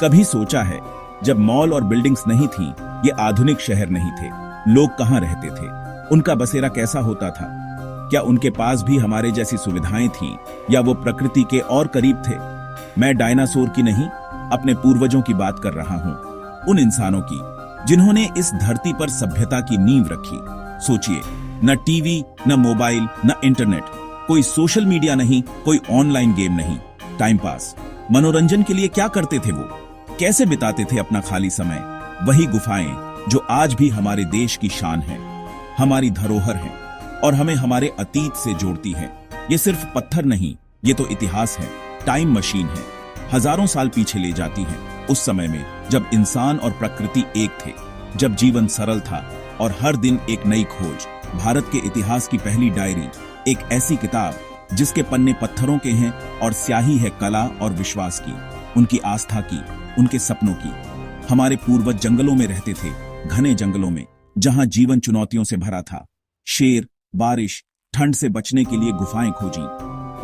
कभी सोचा है, जब मॉल और बिल्डिंग्स नहीं थी, ये आधुनिक शहर नहीं थे, लोग कहां रहते थे? उनका बसेरा कैसा होता था? क्या उनके पास भी हमारे जैसी सुविधाएं थीं, या वो प्रकृति के और करीब थे? मैं डायनासोर की नहीं, अपने पूर्वजों की बात कर रहा हूं, उन इंसानों की जिन्होंने इस धरती पर सभ्यता की नींव रखी। सोचिए, न टीवी, न मोबाइल, न इंटरनेट, कोई सोशल मीडिया नहीं, कोई ऑनलाइन गेम नहीं। टाइम पास, मनोरंजन के लिए क्या करते थे वो? कैसे बिताते थे अपना खाली समय? वही गुफाएं जो आज भी हमारे देश की शान है, हमारी धरोहर है और हमें हमारे अतीत से जोड़ती है। ये सिर्फ पत्थर नहीं, ये तो इतिहास है, टाइम मशीन है, हजारों साल पीछे ले जाती है, उस समय में जब इंसान और प्रकृति एक थे, जब जीवन सरल था और हर दिन एक नई खोज। भारत के इतिहास की पहली डायरी, एक ऐसी किताब जिसके पन्ने पत्थरों के हैं और स्याही है कला और विश्वास की, उनकी आस्था की, उनके सपनों की। हमारे पूर्वज जंगलों में रहते थे, घने जंगलों में, जहां जीवन चुनौतियों से भरा था। शेर, बारिश, ठंड से बचने के लिए गुफाएं खोजी।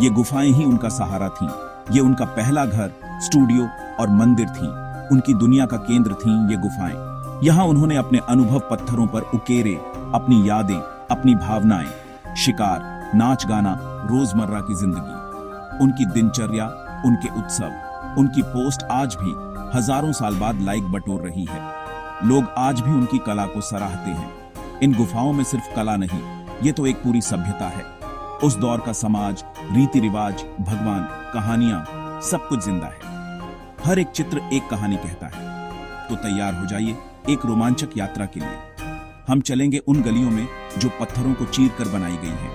ये गुफाएं ही उनका सहारा थीं। ये उनका पहला घर, स्टूडियो और मंदिर थी। उनकी दुनिया का केंद्र थीं ये गुफाएं। यहाँ उन्होंने अपने अनुभव पत्थरों पर उकेरे, अपनी यादें, अपनी भावनाएं, शिकार, नाच गाना, रोजमर्रा की जिंदगी, उनकी दिनचर्या, उनके उत्सव, उनकी पोस्ट आज भी हजारों साल बाद लाइक बटोर रही है। लोग आज भी उनकी कला को सराहते हैं। इन गुफाओं में सिर्फ कला नहीं, ये तो एक पूरी सभ्यता है। उस दौर का समाज, रीति रिवाज, भगवान, कहानियां, सब कुछ जिंदा है। हर एक चित्र एक कहानी कहता है। तो तैयार हो जाइए एक रोमांचक यात्रा के लिए। हम चलेंगे उन गलियों में जो पत्थरों को चीर कर बनाई गई हैं,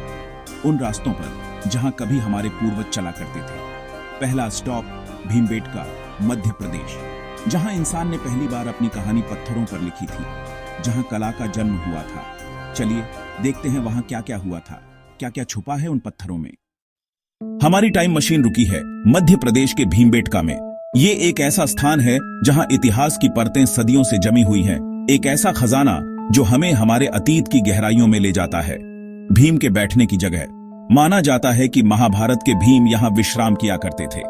उन रास्तों पर जहां कभी हमारे पूर्वज चला करते थे। पहला स्टॉप भीमबेटका, मध्य प्रदेश, जहां इंसान ने पहली बार अपनी कहानी पत्थरों पर लिखी थी, जहां कला का जन्म हुआ था। चलिए देखते हैं वहां क्या क्या हुआ था, क्या क्या छुपा है उन पत्थरों में। हमारी टाइम मशीन रुकी है मध्य प्रदेश के भीमबेटका में। ये एक ऐसा स्थान है जहां इतिहास की परतें सदियों से जमी हुई हैं, एक ऐसा खजाना जो हमें हमारे अतीत की गहराइयों में ले जाता है। भीम के बैठने की जगह, माना जाता है कि महाभारत के भीम यहाँ विश्राम किया करते थे।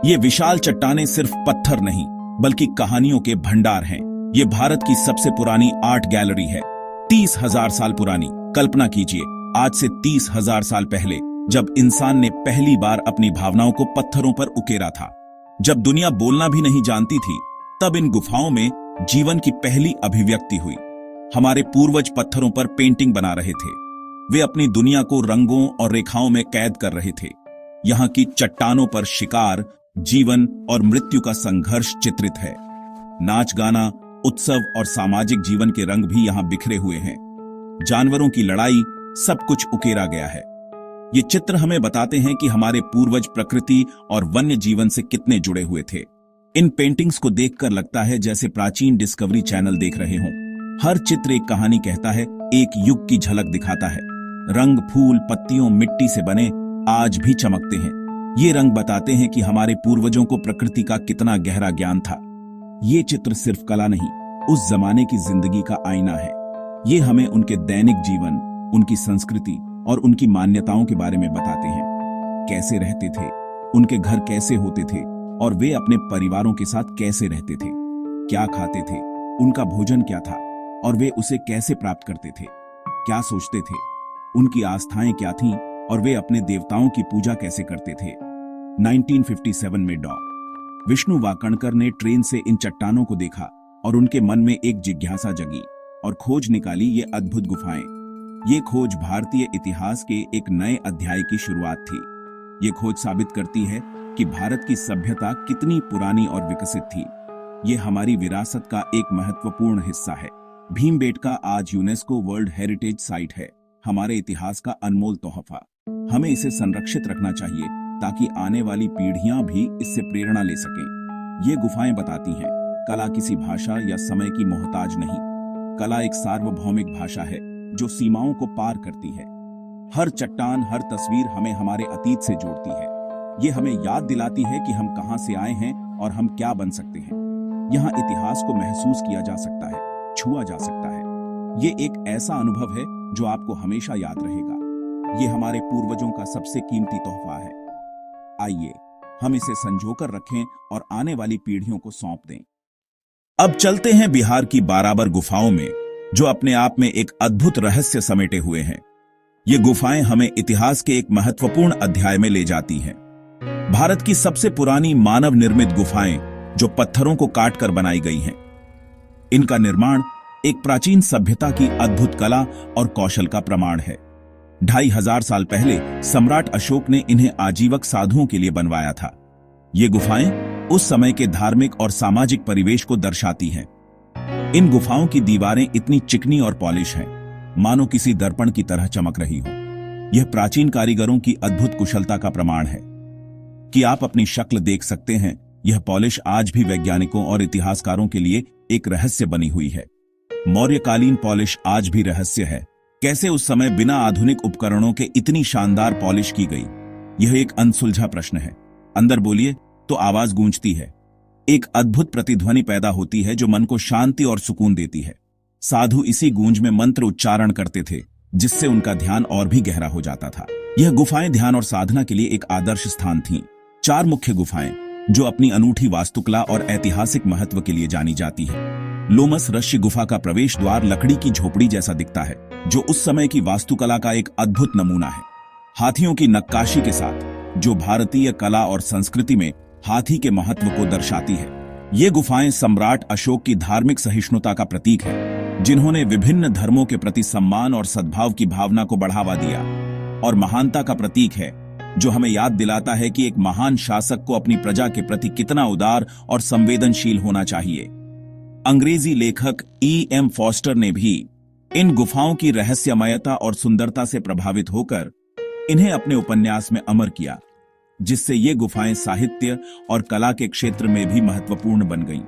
ये विशाल चट्टानें सिर्फ पत्थर नहीं, बल्कि कहानियों के भंडार हैं। ये भारत की सबसे पुरानी आर्ट गैलरी है, 30,000 साल पुरानी। कल्पना कीजिए, आज से 30,000 साल पहले, जब इंसान ने पहली बार अपनी भावनाओं को पत्थरों पर उकेरा था, जब दुनिया बोलना भी नहीं जानती थी, तब इन गुफाओं में जीवन की पहली अभिव्यक्ति हुई। हमारे पूर्वज पत्थरों पर पेंटिंग बना रहे थे। वे अपनी दुनिया को रंगों और रेखाओं में कैद कर रहे थे। यहाँ की चट्टानों पर शिकार, जीवन और मृत्यु का संघर्ष चित्रित है। नाच गाना, उत्सव और सामाजिक जीवन के रंग भी यहाँ बिखरे हुए हैं। जानवरों की लड़ाई, सब कुछ उकेरा गया है। ये चित्र हमें बताते हैं कि हमारे पूर्वज प्रकृति और वन्य जीवन से कितने जुड़े हुए थे। इन पेंटिंग्स को देखकर लगता है जैसे प्राचीन डिस्कवरी चैनल देख रहे हों। हर चित्र एक कहानी कहता है, एक युग की झलक दिखाता है। रंग, फूल, पत्तियों, मिट्टी से बने आज भी चमकते हैं। ये रंग बताते हैं कि हमारे पूर्वजों को प्रकृति का कितना गहरा ज्ञान था। ये चित्र सिर्फ कला नहीं, उस जमाने की जिंदगी का आईना है। ये हमें उनके दैनिक जीवन, उनकी संस्कृति और उनकी मान्यताओं के बारे में बताते हैं। कैसे रहते थे, उनके घर कैसे होते थे और वे अपने परिवारों के साथ कैसे रहते थे, क्या खाते थे, उनका भोजन क्या था और वे उसे कैसे प्राप्त करते थे, क्या सोचते थे, उनकी आस्थाएं क्या थीं और वे अपने देवताओं की पूजा कैसे करते थे। 1957 में डॉ. विष्णु वाकणकर ने ट्रेन से इन चट्टानों को देखा और उनके मन में एक जिज्ञासा जगी और खोज निकाली ये अद्भुत गुफाएं। ये खोज भारतीय इतिहास के एक नए अध्याय की शुरुआत थी। ये खोज साबित करती है कि भारत की सभ्यता कितनी पुरानी और विकसित थी। ये हमारी विरासत का एक महत्वपूर्ण हिस्सा है। भीमबेटका आज यूनेस्को वर्ल्ड हेरिटेज साइट है, हमारे इतिहास का अनमोल तोहफा। हमें इसे संरक्षित रखना चाहिए ताकि आने वाली पीढ़ियां भी इससे प्रेरणा ले सकें। ये गुफाएं बताती हैं, कला किसी भाषा या समय की मोहताज नहीं। कला एक सार्वभौमिक भाषा है जो सीमाओं को पार करती है। हर चट्टान, हर तस्वीर हमें हमारे अतीत से जोड़ती है। ये हमें याद दिलाती है कि हम कहां से आए हैं और हम क्या बन सकते हैं। यहाँ इतिहास को महसूस किया जा सकता है, छुआ जा सकता है। ये एक ऐसा अनुभव है जो आपको हमेशा याद रहेगा। ये हमारे पूर्वजों का सबसे कीमती तोहफा है। आइए हम इसे संजोकर रखें और आने वाली पीढ़ियों को सौंप दें। अब चलते हैं बिहार की बाराबर गुफाओं में, जो अपने आप में एक अद्भुत रहस्य समेटे हुए हैं। ये गुफाएं हमें इतिहास के एक महत्वपूर्ण अध्याय में ले जाती हैं। भारत की सबसे पुरानी मानव निर्मित गुफाएं, जो पत्थरों को काटकर बनाई गई हैं। इनका निर्माण एक प्राचीन सभ्यता की अद्भुत कला और कौशल का प्रमाण है। 2500 साल पहले सम्राट अशोक ने इन्हें आजीवक साधुओं के लिए बनवाया था। ये गुफाएं उस समय के धार्मिक और सामाजिक परिवेश को दर्शाती हैं। इन गुफाओं की दीवारें इतनी चिकनी और पॉलिश हैं, मानो किसी दर्पण की तरह चमक रही हो। यह प्राचीन कारीगरों की अद्भुत कुशलता का प्रमाण है कि आप अपनी शक्ल देख सकते हैं। यह पॉलिश आज भी वैज्ञानिकों और इतिहासकारों के लिए एक रहस्य बनी हुई है। मौर्यकालीन पॉलिश आज भी रहस्य है। कैसे उस समय बिना आधुनिक उपकरणों के इतनी शानदार पॉलिश की गई, यह एक अनसुलझा प्रश्न है। अंदर बोलिए तो आवाज गूंजती है, एक अद्भुत प्रतिध्वनि पैदा होती है जो मन को शांति और सुकून देती है। साधु इसी गूंज में मंत्र उच्चारण करते थे, जिससे उनका ध्यान और भी गहरा हो जाता था। यह गुफाएं ध्यान और साधना के लिए एक आदर्श स्थान थीं। 4 मुख्य गुफाएं, जो अपनी अनूठी वास्तुकला और ऐतिहासिक महत्व के लिए जानी जाती है। लोमस ऋषि गुफा का प्रवेश द्वार लकड़ी की झोपड़ी जैसा दिखता है, जो उस समय की वास्तुकला का एक अद्भुत नमूना है। हाथियों की नक्काशी के साथ, जो भारतीय कला और संस्कृति में हाथी के महत्व को दर्शाती है। ये गुफाएं सम्राट अशोक की धार्मिक सहिष्णुता का प्रतीक है, जिन्होंने विभिन्न धर्मों के प्रति सम्मान और सद्भाव की भावना को बढ़ावा दिया, और महानता का प्रतीक है, जो हमें याद दिलाता है कि एक महान शासक को अपनी प्रजा के प्रति कितना उदार और संवेदनशील होना चाहिए। अंग्रेजी लेखक E.M. फॉस्टर ने भी इन गुफाओं की रहस्यमयता और सुंदरता से प्रभावित होकर इन्हें अपने उपन्यास में अमर किया, जिससे ये गुफाएं साहित्य और कला के क्षेत्र में भी महत्वपूर्ण बन गईं।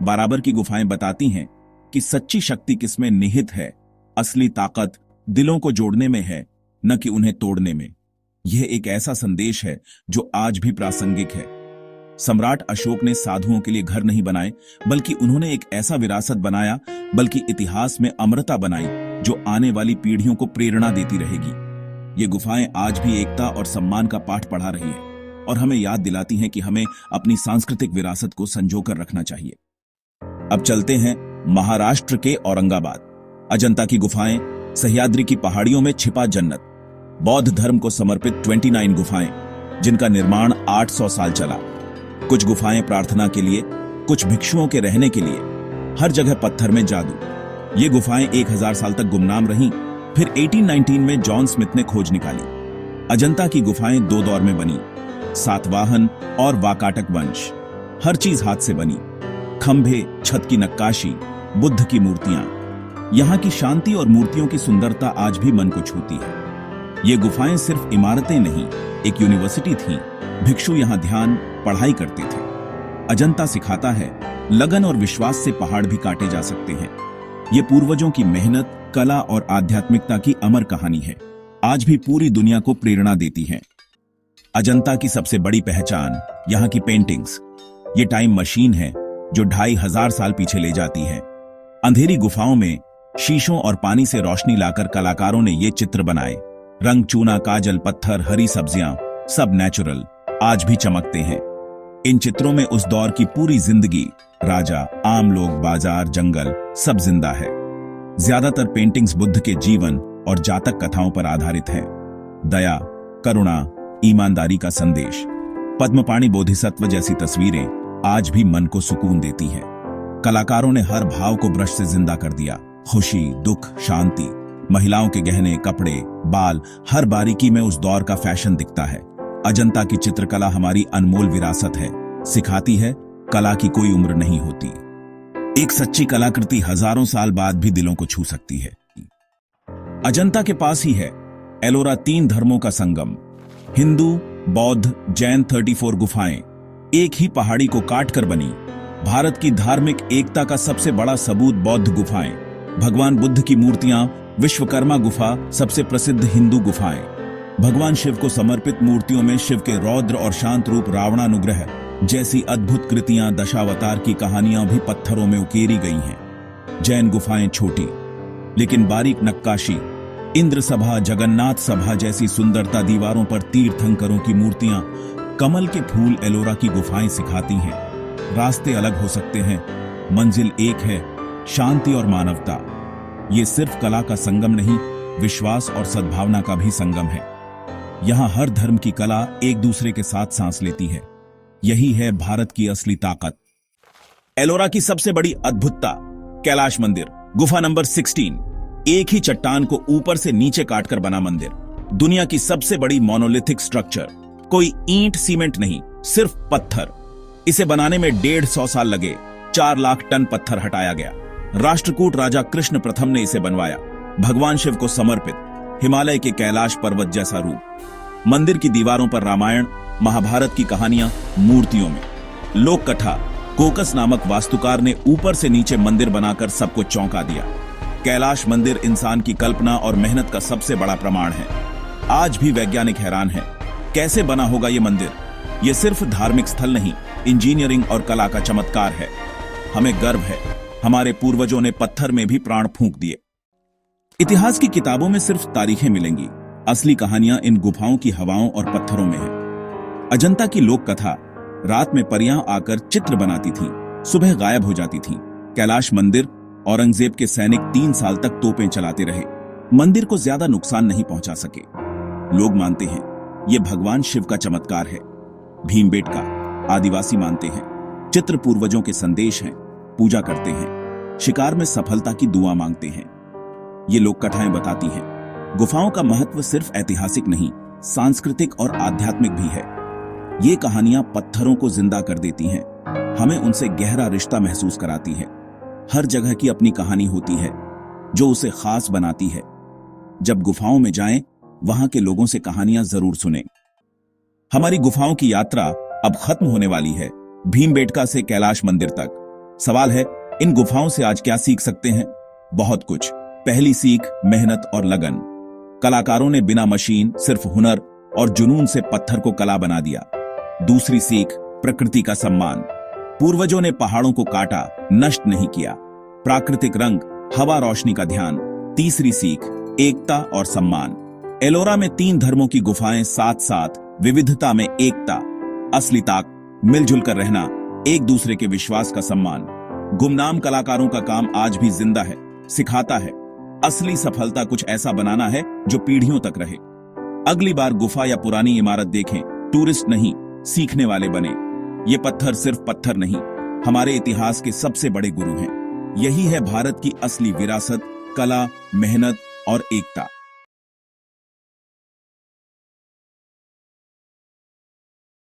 बाराबर की गुफाएं बताती हैं कि सच्ची शक्ति किसमें निहित है। असली ताकत दिलों को जोड़ने में है, न कि उन्हें तोड़ने में। यह एक ऐसा संदेश है जो आज भी प्रासंगिक है। सम्राट अशोक ने साधुओं के लिए घर नहीं बनाए, बल्कि उन्होंने एक ऐसा विरासत बनाया, बल्कि इतिहास में अमरता बनाई, जो आने वाली पीढ़ियों को प्रेरणा देती रहेगी। ये गुफाएं आज भी एकता और सम्मान का पाठ पढ़ा रही हैं, और हमें याद दिलाती हैं कि हमें अपनी सांस्कृतिक विरासत को संजोकर रखना चाहिए। अब चलते हैं महाराष्ट्र के औरंगाबाद। अजंता की गुफाएं, सह्याद्री की पहाड़ियों में छिपा जन्नत। बौद्ध धर्म को समर्पित 29 गुफाएं, जिनका निर्माण 800 साल चला। कुछ गुफाएं प्रार्थना के लिए, कुछ भिक्षुओं के रहने के लिए, हर जगह पत्थर में जादू। ये गुफाएं 1000 साल तक गुमनाम रहीं, फिर 1819 में जॉन स्मिथ ने खोज निकाली। अजंता की गुफाएं 2 दौर में बनी, सातवाहन और वाकाटक वंश। हर चीज हाथ से बनी, खंभे, छत की नक्काशी, बुद्ध की मूर्तियां। यहाँ की शांति और मूर्तियों की सुंदरता आज भी मन को छूती है। ये गुफाएं सिर्फ इमारतें नहीं, एक यूनिवर्सिटी थी। भिक्षु यहाँ ध्यान, पढ़ाई करते थे। अजंता सिखाता है, लगन और विश्वास से पहाड़ भी काटे जा सकते हैं। ये पूर्वजों की मेहनत, कला और आध्यात्मिकता की अमर कहानी है। आज भी पूरी दुनिया को प्रेरणा देती है। अजंता की सबसे बड़ी पहचान यहाँ की पेंटिंग्स। ये टाइम मशीन है जो 2500 साल पीछे ले जाती है। अंधेरी गुफाओं में शीशों और पानी से रोशनी लाकर कलाकारों ने ये चित्र बनाए। रंग, चूना, काजल, पत्थर, हरी सब्जियां, सब नेचुरल, आज भी चमकते हैं। इन चित्रों में उस दौर की पूरी जिंदगी, राजा, आम लोग, बाजार, जंगल, सब जिंदा है। ज्यादातर पेंटिंग्स बुद्ध के जीवन और जातक कथाओं पर आधारित है। दया, करुणा, ईमानदारी का संदेश। पद्मपाणि बोधिसत्व जैसी तस्वीरें आज भी मन को सुकून देती हैं। कलाकारों ने हर भाव को ब्रश से जिंदा कर दिया। खुशी, दुख, शांति, महिलाओं के गहने, कपड़े, बाल, हर बारीकी में उस दौर का फैशन दिखता है। अजंता की चित्रकला हमारी अनमोल विरासत है, सिखाती है कला की कोई उम्र नहीं होती। एक सच्ची कलाकृति हजारों साल बाद भी दिलों को छू सकती है। अजंता के पास ही है एलोरा, 3 धर्मों का संगम। हिंदू, बौद्ध, जैन 34 गुफाएं एक ही पहाड़ी को काटकर बनी। भारत की धार्मिक एकता का सबसे बड़ा सबूत बौद्ध गुफाएं। भगवान बुद्ध की मूर्तियां, विश्वकर्मा गुफा सबसे प्रसिद्ध हिंदू गुफाएं। भगवान शिव को समर्पित मूर्तियों में शिव के रौद्र और शांत रूप, रावणानुग्रह जैसी अद्भुत कृतियां, दशावतार की कहानियां भी पत्थरों में उकेरी गई हैं। जैन गुफाएं छोटी लेकिन बारीक नक्काशी, इंद्र सभा, जगन्नाथ सभा जैसी सुंदरता, दीवारों पर तीर्थंकरों की मूर्तियां, कमल के फूल एलोरा की गुफाएं सिखाती हैं, रास्ते अलग हो सकते हैं, मंजिल एक है, शांति और मानवता। ये सिर्फ कला का संगम नहीं, विश्वास और सद्भावना का भी संगम है। यहां हर धर्म की कला एक दूसरे के साथ सांस लेती है। यही है भारत की असली ताकत। एलोरा की सबसे बड़ी अद्भुतता, कैलाश मंदिर, गुफा नंबर 16। एक ही चट्टान को ऊपर से नीचे काटकर बना मंदिर। दुनिया की सबसे बड़ी मोनोलिथिक स्ट्रक्चर। कोई ईंट सीमेंट नहीं, सिर्फ पत्थर। इसे बनाने में 150 साल लगे। 4 लाख टन पत्थर हटाया गया। राष्ट्रकूट राजा कृष्ण प्रथम ने इसे बनवाया। भगवान शिव को समर्पित, हिमालय के कैलाश पर्वत जैसा रूप। मंदिर की दीवारों पर रामायण, महाभारत की कहानियां मूर्तियों में। लोक कथा, कोकस नामक वास्तुकार ने ऊपर से नीचे मंदिर बनाकर सबको चौंका दिया। कैलाश मंदिर इंसान की कल्पना और मेहनत का सबसे बड़ा प्रमाण है। आज भी वैज्ञानिक हैरान हैं, कैसे बना होगा ये मंदिर। ये सिर्फ धार्मिक स्थल नहीं, इंजीनियरिंग और कला का चमत्कार है। हमें गर्व है, हमारे पूर्वजों ने पत्थर में भी प्राण फूंक दिए। इतिहास की किताबों में सिर्फ तारीखें मिलेंगी, असली कहानियां इन गुफाओं की हवाओं और पत्थरों में है। अजंता की लोक कथा, रात में परियां आकर चित्र बनाती थीं, सुबह गायब हो जाती थीं। कैलाश मंदिर, औरंगजेब के सैनिक 3 साल तक तोपें चलाते रहे, मंदिर को ज्यादा नुकसान नहीं पहुंचा सके। लोग मानते हैं यह भगवान शिव का चमत्कार है। भीमबेटका, आदिवासी मानते हैं चित्र पूर्वजों के संदेश हैं, पूजा करते हैं, शिकार में सफलता की दुआ मांगते हैं। ये लोक कथाएं बताती हैं गुफाओं का महत्व सिर्फ ऐतिहासिक नहीं, सांस्कृतिक और आध्यात्मिक भी है। ये कहानियां पत्थरों को जिंदा कर देती हैं, हमें उनसे गहरा रिश्ता महसूस कराती है। हर जगह की अपनी कहानी होती है जो उसे खास बनाती है। जब गुफाओं में जाएं, वहां के लोगों से कहानियां जरूर सुनें। हमारी गुफाओं की यात्रा अब खत्म होने वाली है, भीमबेटका से कैलाश मंदिर तक। सवाल है, इन गुफाओं से आज क्या सीख सकते हैं? बहुत कुछ। पहली सीख, मेहनत और लगन। कलाकारों ने बिना मशीन, सिर्फ हुनर और जुनून से पत्थर को कला बना दिया। दूसरी सीख, प्रकृति का सम्मान। पूर्वजों ने पहाड़ों को काटा, नष्ट नहीं किया। प्राकृतिक रंग, हवा, रोशनी का ध्यान। तीसरी सीख, एकता और सम्मान। एलोरा में 3 धर्मों की गुफाएं साथ साथ, विविधता में एकता। असली ताक, मिलजुल कर रहना, एक दूसरे के विश्वास का सम्मान। गुमनाम कलाकारों का काम आज भी जिंदा है, सिखाता है असली सफलता कुछ ऐसा बनाना है जो पीढ़ियों तक रहे। अगली बार गुफा या पुरानी इमारत देखें, टूरिस्ट नहीं, सीखने वाले बने। ये पत्थर सिर्फ पत्थर नहीं, हमारे इतिहास के सबसे बड़े गुरु हैं। यही है भारत की असली विरासत, कला, मेहनत और एकता।